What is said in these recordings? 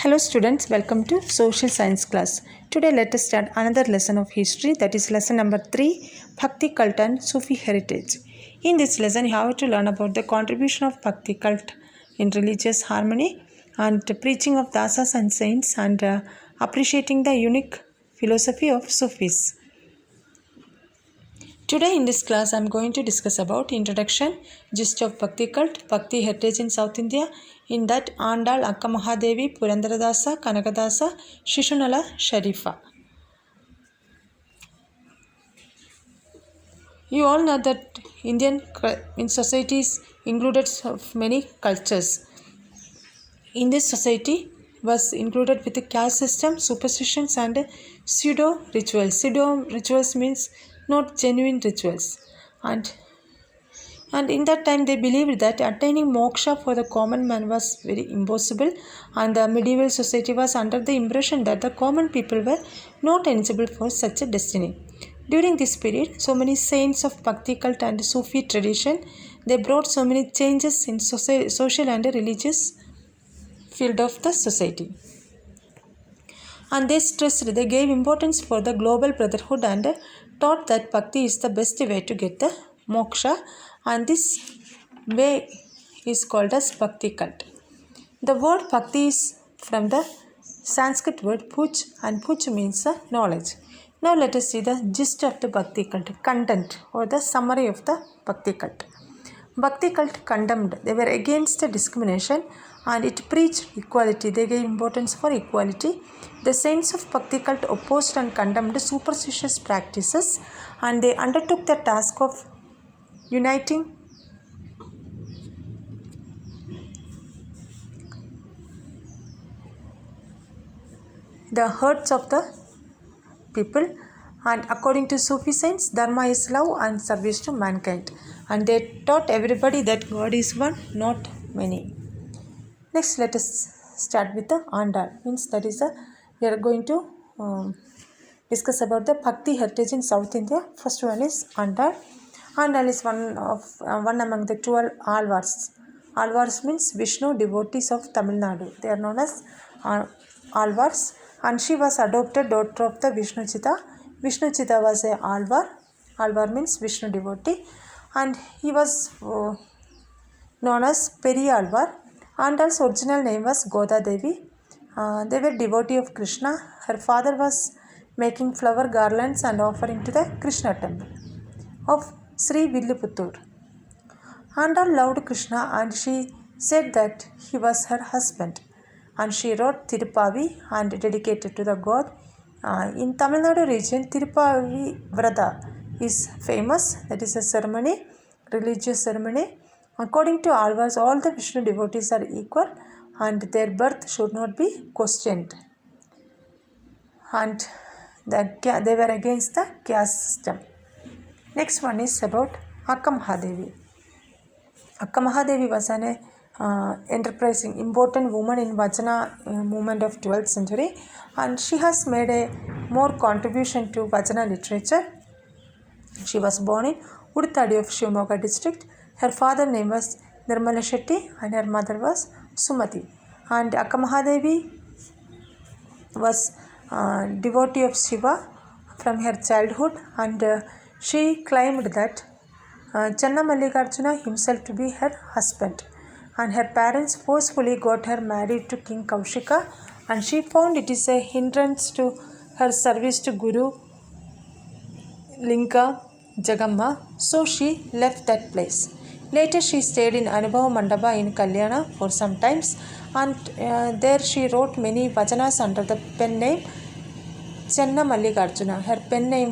Hello students, welcome to social science class. Today let us start another lesson of history, that is lesson number 3, Bhakti cult and Sufi heritage. In this lesson you have to learn about the contribution of Bhakti cult in religious harmony and preaching of dasas and saints and appreciating the unique philosophy of Sufis. Today in this class I am going to discuss about introduction, gist of Bhakti cult, Bhakti heritage in South India. In that Andal, Akka Mahadevi, Purandaradasa, Kanakadasa, Shishunala, Sharifa. You all know that Indian in societies included of many cultures. In this society was included with the caste system, superstitions and pseudo rituals. Pseudo rituals means not genuine rituals. And in that time they believed that attaining moksha for the common man was very impossible, and the medieval society was under the impression that the common people were not eligible for such a destiny. During this period, so many saints of Bhakti cult and Sufi tradition, they brought so many changes in social and religious field of the society. And they gave importance for the global brotherhood and taught that Bhakti is the best way to get the moksha, and this way is called as Bhakti cult. The word Bhakti is from the Sanskrit word Puj, and Puj means knowledge. Now let us see the gist of the Bhakti cult, content or the summary of the Bhakti cult. Bhakti cult condemned, they were against the discrimination and it preached equality. They gave importance for equality. The saints of Bhakti cult opposed and condemned superstitious practices, and they undertook the task of uniting the hearts of the people. And according to Sufi saints, Dharma is love and service to mankind. And they taught everybody that God is one, not many. Next, let us start with the Andal. Means that is we are going to discuss about the Bhakti heritage in South India. First one is Andal. Andal is one among the 12 Alvars. Alvars means Vishnu devotees of Tamil Nadu. They are known as Alvars. And she was adopted daughter of the Vishnu Chitta. Vishnu Chitta was a Alvar. Alvar means Vishnu devotee. And he was known as Periyalvar. Andal's original name was Goda Devi. They were devotee of Krishna. Her father was making flower garlands and offering to the Krishna temple of Sri Villuputtur. Andal loved Krishna and she said that he was her husband. And she wrote Tirupavi and dedicated to the god. In Tamil Nadu region, Tirupavi Vrada is famous. That is a ceremony, religious ceremony. According to Alvars, all the Vishnu devotees are equal and their birth should not be questioned. And they were against the caste system. Next one is about Akka Mahadevi. Akka Mahadevi was an enterprising, important woman in Vajana movement of 12th century, and she has made a more contribution to Vajana literature. She was born in Udutadi of Shivamogga district. Her father name was Nirmala Shetty and her mother was Sumati. And Akka Mahadevi was devotee of Shiva from her childhood, and she claimed that Channa Mallikarjuna himself to be her husband, and her parents forcefully got her married to King Kaushika, and she found it is a hindrance to her service to Guru Linka Jagamma, so she left that place. Later she stayed in Anubhava Mandapa in Kalyana for some times, and there she wrote many vajanas under the pen name Channa Mallikarjuna. Her pen name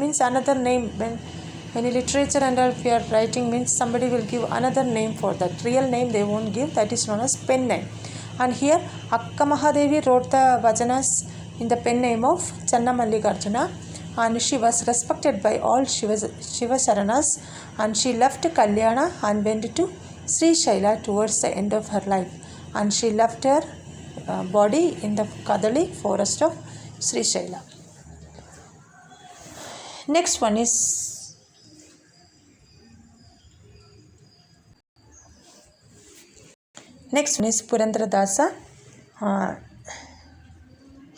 means another name. When in literature and all, if you are writing means somebody will give another name for that. Real name they won't give, that is known as pen name. And here Akka Mahadevi wrote the vajanas in the pen name of Channa Mallikarjuna, and she was respected by all Shiva Sharanas, and she left Kalyana and went to Sri Shaila towards the end of her life, and she left her body in the Kadali forest of Sri Shaila. Next one is Purandaradasa. Uh,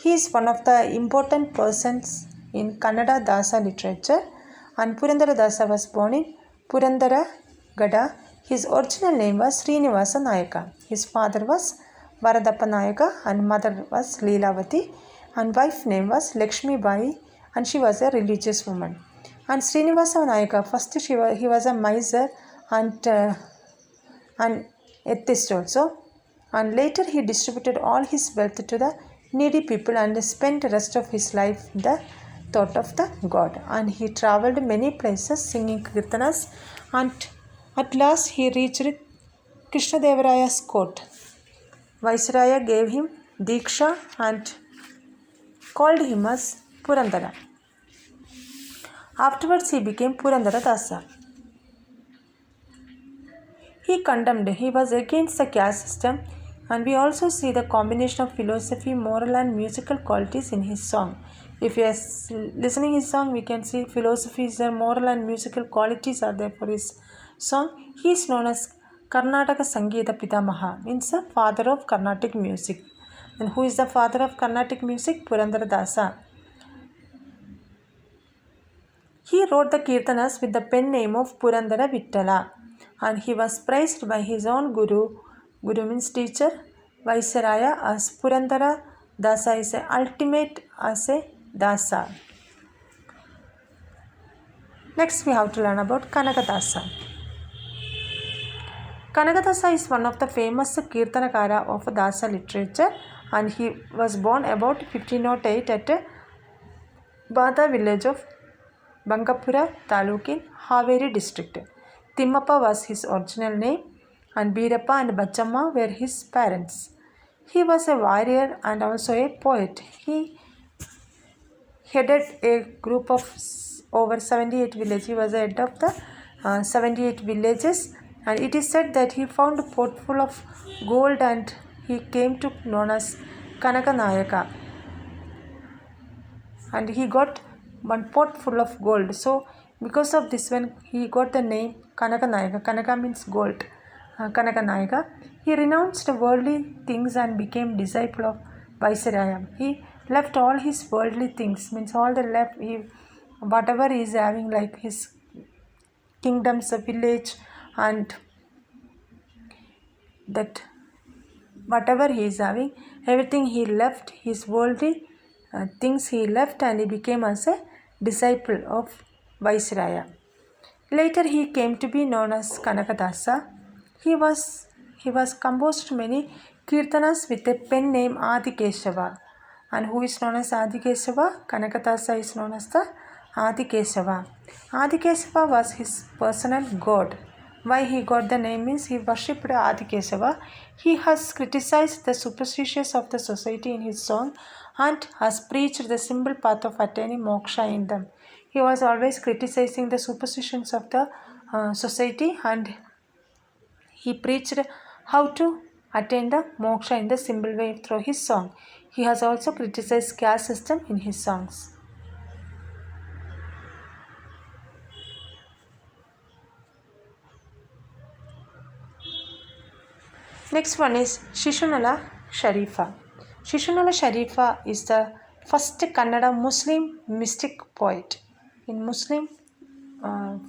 he is one of the important persons in Kannada Dasa literature, and Purandara Dasa was born in Purandara Gada. His original name was Srinivasa Nayaka. His father was Varadappa Nayaka and mother was Leelavati, and wife name was Lakshmi Bai, and she was a religious woman. And Srinivasa Nayaka, first he was a miser and atheist also, and later he distributed all his wealth to the needy people and spent the rest of his life in the thought of the God. And he traveled many places singing kirtanas, and at last he reached Krishnadevaraya's court. Viceroy gave him Diksha and called him as Purandara. Afterwards he became Purandara Dasa. He condemned, he was against the caste system, and we also see the combination of philosophy, moral and musical qualities in his song. If you are listening his song, we can see philosophy is there, moral and musical qualities are there for his song. He is known as Karnataka Sangeeta Pitamaha, means the father of Carnatic music. And who is the father of Carnatic music? Purandara Dasa. He wrote the Kirtanas with the pen name of Purandara Vittala, and he was praised by his own Guru means teacher, Viceroya, as Purandara Dasa is a ultimate as a Dasa. Next we have to learn about Kanakadasa. Kanakadasa is one of the famous Kirtanakara of Dasa literature, and he was born about 1508 at Bada village of Bangapura Taluk in Haveri district. Timmappa was his original name, and Birappa and Bachamma were his parents. He was a warrior and also a poet. He headed a group of over 78 villages. He was the head of the 78 villages, and it is said that he found a pot full of gold and he came to known as Kanakanayaka, and he got one pot full of gold. So because of this one he got the name Kanakanayaka. Kanaka means gold. Kanakanayaka. He renounced worldly things and became disciple of Viceroy. He left all his worldly things, means all the left whatever he is having, like his kingdoms, a village, and that whatever he is having, everything he left, his worldly things he left, and he became as a disciple of Viceroy. Later he came to be known as Kanakadasa. He was composed many kirtanas with a pen name Adikeshava. And who is known as Adikeshava? Kanakadasa is known as the Adikeshava. Adikeshava was his personal god. Why he got the name means he worshipped Adikeshava. He has criticized the superstitions of the society in his song and has preached the simple path of attaining moksha in them. He was always criticizing the superstitions of the society, and he preached how to attain the moksha in the simple way through his song. He has also criticized caste system in his songs. Next one is Shishunala Sharifa. Shishunala Sharifa is the first Kannada Muslim mystic poet. In Muslim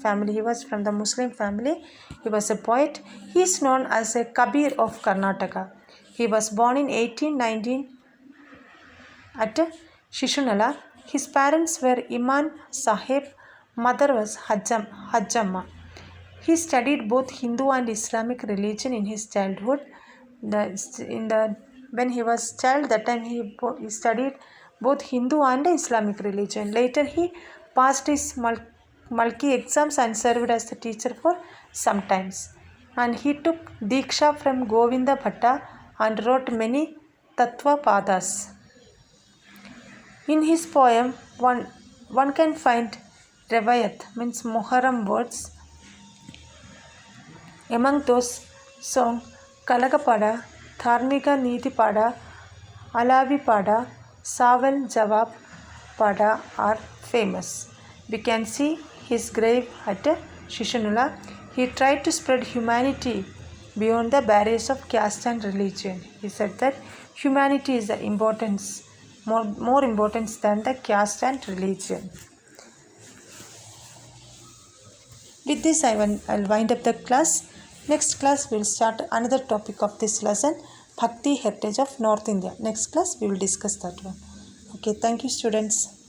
family, he was from the Muslim family. He was a poet. He is known as a Kabir of Karnataka. He was born in 1819 at Shishunala. His parents were Iman Sahib, mother was Hajjamma. He studied both Hindu and Islamic religion in his childhood. When he was child, that time he studied both Hindu and Islamic religion. Later he passed his Malki exams and served as the teacher for some times. And he took Diksha from Govinda Bhatta and wrote many Tattva Padas. In his poem, one can find Revayat, means Muharram words. Among those songs, Kalagapada, Dharmika Niti Pada, Alavi Pada, Saval Jawab Pada are famous. We can see his grave at Shishunala. He tried to spread humanity beyond the barriers of caste and religion. He said that humanity is the more importance than the caste and religion. With this, I'll wind up the class. Next class, we'll start another topic of this lesson, Bhakti Heritage of North India. Next class, we will discuss that one. Okay, thank you, students.